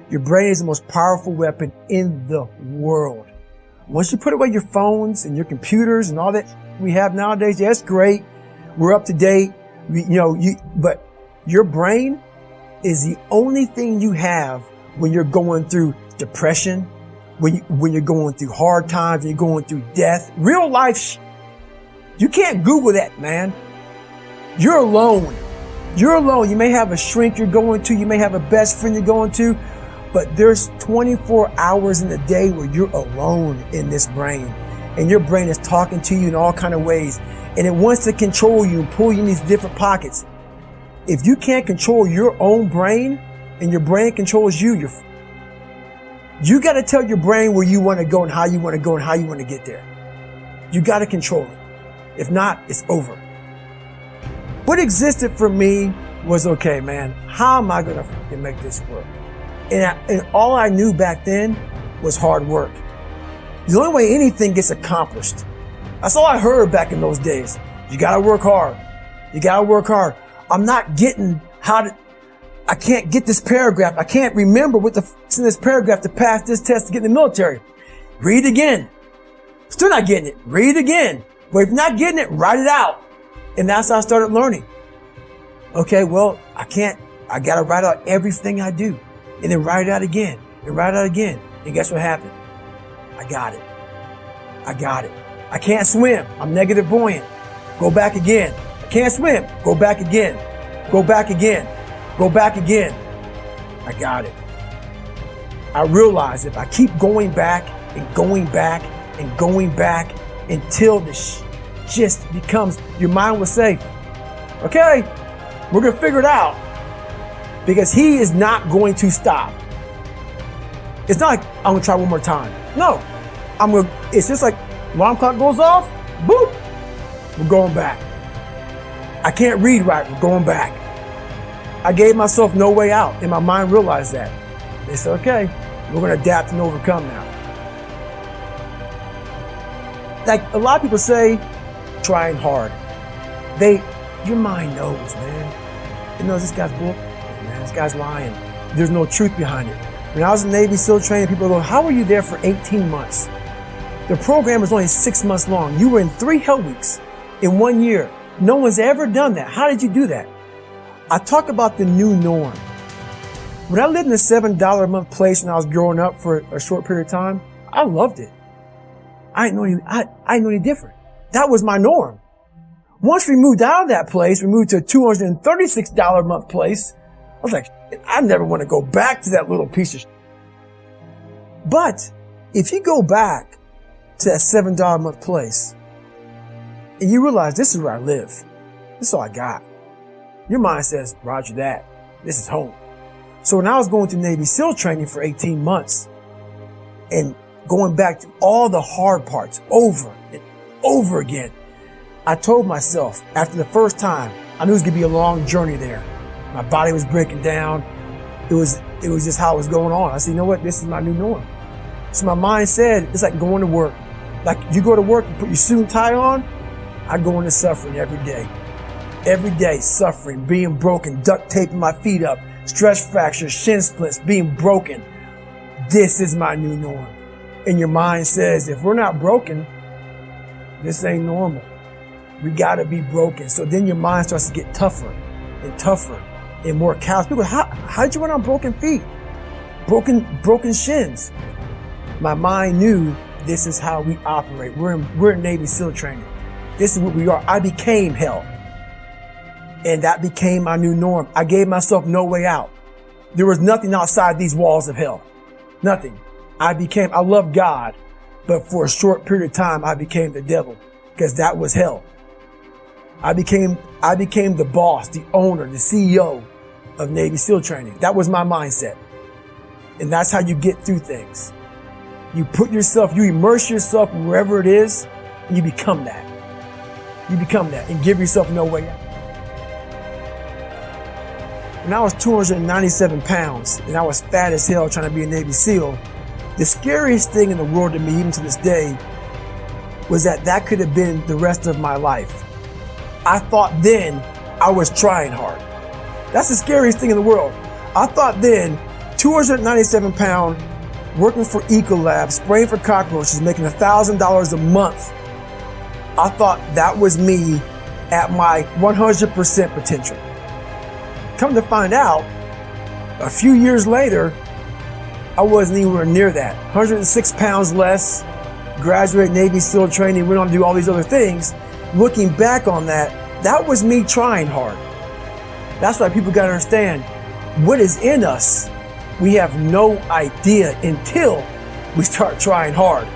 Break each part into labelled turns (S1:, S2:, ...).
S1: Your brain is the most powerful weapon in the world. Once you put away your phones and your computers and all that we have nowadays, yeah, it's great. We're up to date. But your brain is the only thing you have when you're going through depression, when you're going through hard times, when you're going through death, real life. You can't Google that, man. You're alone. You're alone. You may have a shrink you're going to. You may have a best friend you're going to. But there's 24 hours in the day where you're alone in this brain. And your brain is talking to you in all kinds of ways. And it wants to control you and pull you in these different pockets. If you can't control your own brain and your brain controls you, you got to tell your brain where you want to go and how you want to go and how you want to get there. You got to control it. If not, it's over. What existed for me was, okay, man, how am I going to make this work? And all I knew back then was hard work. The only way anything gets accomplished. That's all I heard back in those days. You got to work hard. You got to work hard. I'm not getting I can't get this paragraph. I can't remember what in this paragraph to pass this test to get in the military. Read again. Still not getting it. Read again. But if you're not getting it, write it out. And that's how I started learning. Okay, well, I got to write out everything I do. And then write it out again. And write it out again. And guess what happened? I got it. I can't swim. I'm negative buoyant. Go back again. I can't swim. Go back again. Go back again. Go back again. I got it. I realized if I keep going back and going back and going back until this just becomes, your mind will say, okay, we're going to figure it out. Because he is not going to stop. It's not like I'm going to try one more time. No. It's just like alarm clock goes off, boop, we're going back. I can't read right, we're going back. I gave myself no way out, and my mind realized that. They said, okay, we're going to adapt and overcome now. Like a lot of people say, trying hard. Your mind knows, man. It knows this guy's bull. Man, this guy's lying. There's no truth behind it. When I was in Navy SEAL training, people go, how were you there for 18 months? The program was only 6 months long. You were in 3 hell weeks in 1 year. No one's ever done that. How did you do that? I talk about the new norm. When I lived in a $7 a month place when I was growing up for a short period of time, I loved it. I didn't know any different. That was my norm. Once we moved out of that place, we moved to a $236 a month place. I was like, I never want to go back to that little piece of shit. But if you go back to that $7 a month place and you realize this is where I live, this is all I got. Your mind says, Roger that. This is home. So when I was going through Navy SEAL training for 18 months and going back to all the hard parts over and over again, I told myself after the first time, I knew it was going to be a long journey there. My body was breaking down. It was just how it was going on. I said, you know what? This is my new norm. So my mind said, it's like going to work. Like you go to work, you put your suit and tie on. I go into suffering every day. Every day, suffering, being broken, duct taping my feet up, stress fractures, shin splints, being broken. This is my new norm. And your mind says, if we're not broken, this ain't normal. We gotta be broken. So then your mind starts to get tougher and tougher and more callous. People, how'd you run on broken feet? Broken shins. My mind knew this is how we operate. We're in Navy SEAL training. This is what we are. I became hell. And that became my new norm. I gave myself no way out. There was nothing outside these walls of hell. Nothing. I love God, but for a short period of time, I became the devil because that was hell. I became the boss, the owner, the CEO of Navy SEAL training. That was my mindset. And that's how you get through things. You immerse yourself wherever it is, and you become that. You become that and give yourself no way out. When I was 297 pounds and I was fat as hell trying to be a Navy SEAL, the scariest thing in the world to me, even to this day, was that could have been the rest of my life. I thought then I was trying hard. That's the scariest thing in the world. I thought then 297 pound, working for Ecolab, spraying for cockroaches, making $1,000 a month. I thought that was me at my 100% potential. Come to find out, a few years later, I wasn't anywhere near that. 106 pounds less, graduated Navy SEAL training, went on to do all these other things. Looking back on that, that was me trying hard. That's why people gotta understand what is in us. We have no idea until we start trying hard.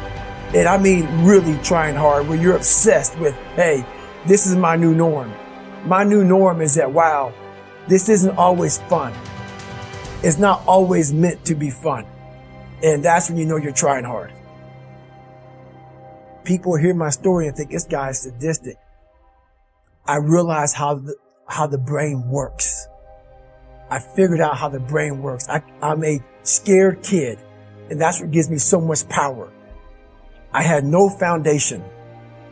S1: And I mean really trying hard, where you're obsessed with, hey, this is my new norm. My new norm is that, wow, this isn't always fun. It's not always meant to be fun. And that's when you know you're trying hard. People hear my story and think this guy is sadistic. I realize how the brain works. I figured out how the brain works. I'm a scared kid, and that's what gives me so much power. I had no foundation,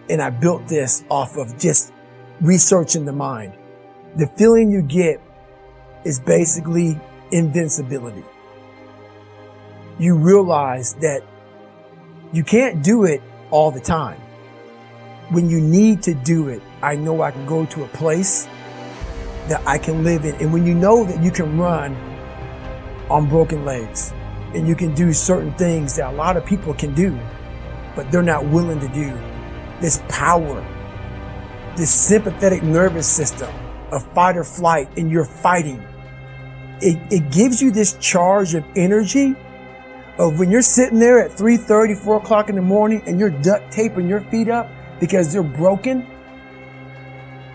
S1: and I built this off of just researching the mind. The feeling you get is basically invincibility. You realize that you can't do it all the time. When you need to do it, I know I can go to a place that I can live in. And when you know that you can run on broken legs and you can do certain things that a lot of people can do, but they're not willing to do, this power, this sympathetic nervous system of fight or flight, and you're fighting, it gives you this charge of energy of when you're sitting there at 3:30, 4 o'clock in the morning and you're duct taping your feet up because they're broken,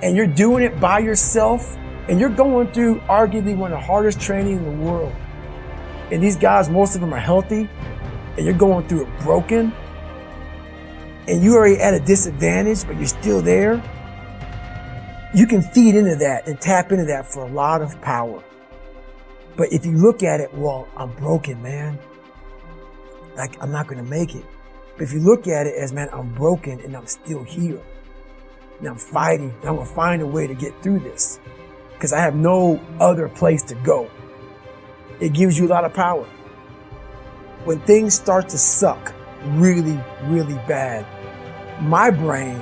S1: and you're doing it by yourself, and you're going through arguably one of the hardest training in the world. And these guys, most of them are healthy, and you're going through it broken, and you're already at a disadvantage, but you're still there. You can feed into that and tap into that for a lot of power. But if you look at it, well, I'm broken, man. Like, I'm not going to make it. But if you look at it as, man, I'm broken and I'm still here. And I'm fighting. And I'm going to find a way to get through this, because I have no other place to go. It gives you a lot of power. When things start to suck really, really bad, my brain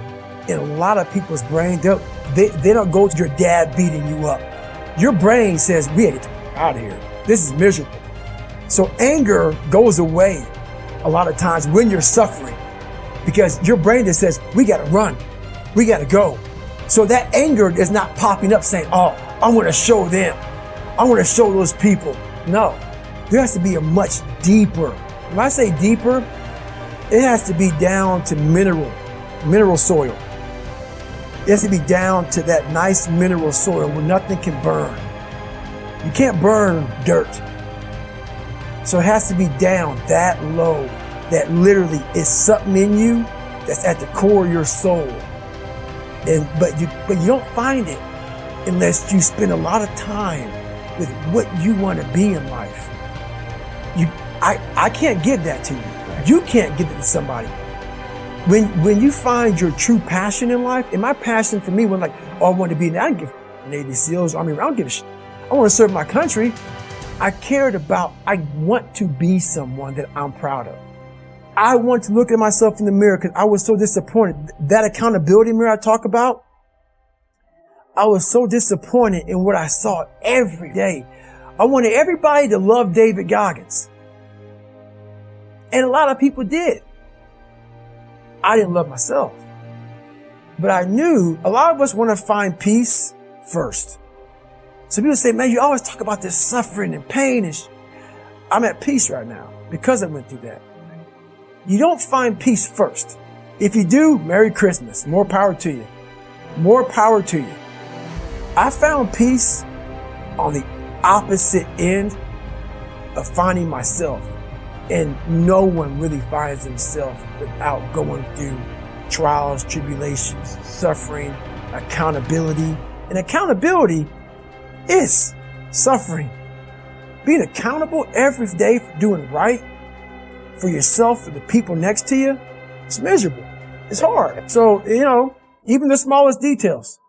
S1: and a lot of people's brain, they don't go to your dad beating you up. Your brain says, we gotta get out of here. This is miserable. So anger goes away a lot of times when you're suffering, because your brain just says, we gotta run. We gotta go. So that anger is not popping up saying, oh, I want to show them. I want to show those people. No, there has to be a much deeper. When I say deeper, it has to be down to mineral soil. It has to be down to that nice mineral soil where nothing can burn. You can't burn dirt. So it has to be down that low, that literally is something in you that's at the core of your soul. But you don't find it unless you spend a lot of time with what you want to be in life. I can't give that to you. You can't give it to somebody. When you find your true passion in life, and my passion for me was like, oh, I want to be, I didn't give Navy SEALs, Army, I don't give a shit. I want to serve my country. I want to be someone that I'm proud of. I want to look at myself in the mirror because I was so disappointed. That accountability mirror I talk about, I was so disappointed in what I saw every day. I wanted everybody to love David Goggins. And a lot of people did. I didn't love myself. But I knew a lot of us want to find peace first. So people say, man, you always talk about this suffering and pain. I'm at peace right now because I went through that. You don't find peace first. If you do, Merry Christmas. More power to you. More power to you. I found peace on the opposite end of finding myself. And no one really finds themselves without going through trials, tribulations, suffering, accountability. And accountability is suffering. Being accountable every day for doing right for yourself, for the people next to you, it's miserable. It's hard. So, even the smallest details.